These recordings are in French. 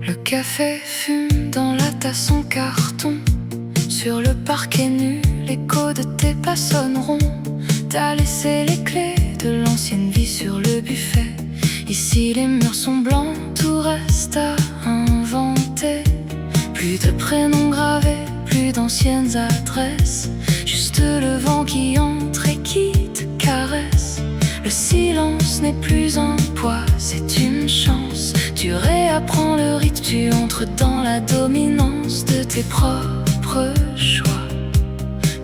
Le café fume dans la tasse en carton. Sur le parquet nu, l'écho de tes pas sonneront. T'as laissé les clés de l'ancienne vie sur le buffet. Ici les murs sont blancs, tout reste à inventer. Plus de prénoms gravés, plus d'anciennes adresses. Juste le vent qui entre et qui te caresse. Le silence n'est plus un poids, c'est une chance. Tu réapprends le rythme, tu entres dans la dominance de tes propres choix,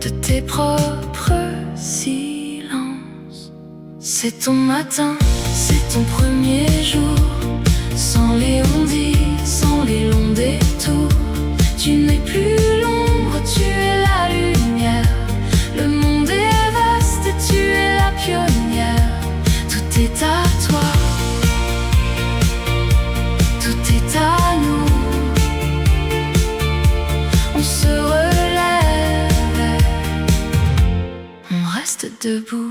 de tes propres silences. C'est ton matin, c'est ton premier jour, sans les on-dit, sans les longs détours. Tu n'es plus l'ombre, tu es la lumière. Le monde est vaste et tu es la pionnière. Tout est à toi, tout est à nous. On se relève, on reste debout.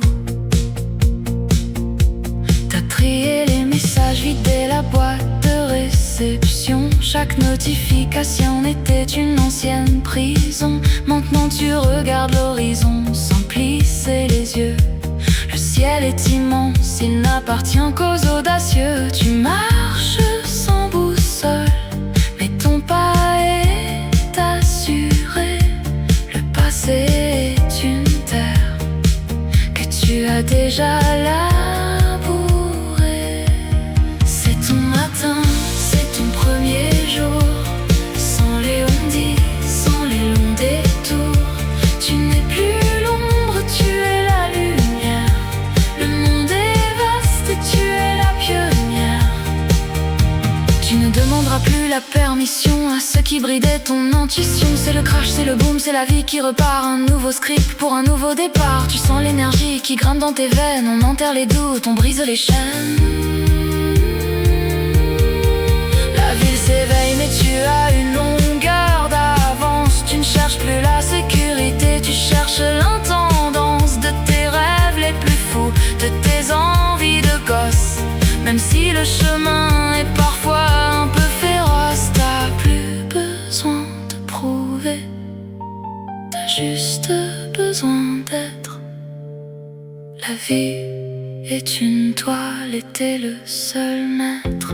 T'as trié les messages, vidé la boîte de réception. Chaque notification était une ancienne prison. Maintenant tu regardes l'horizon sans plisser les yeux. Le ciel est immense, il n'appartient qu'aux audacieux. Tu marches sans boussole, mais ton pas est assuré. Le passé est une terre que tu as déjà labourée. C'est ton matin, c'est ton premier jour, sans les on-dit, sans les longs détours. Tu n'es plus l'ombre, tu es la lumière. Le monde est vaste et tu es la pionnière. Tu ne demanderas plus la permission à ceux qui bridaient ton intuition. C'est le crash, c'est le boom, c'est la vie qui repart. Un nouveau script pour un nouveau départ. Tu sens l'énergie qui grimpe dans tes veines. On enterre les doutes, on brise les chaînes. La ville s'éveille mais tu as une longueur d'avance. Tu ne cherches plus la sécurité, tu cherches l'intendance de tes rêves les plus fous, de tes envies de gosse. Même si le chemin est parfois un peu féroce, t'as plus besoin de prouver, t'as juste besoin d'être. La vie est une toile et t'es le seul maître.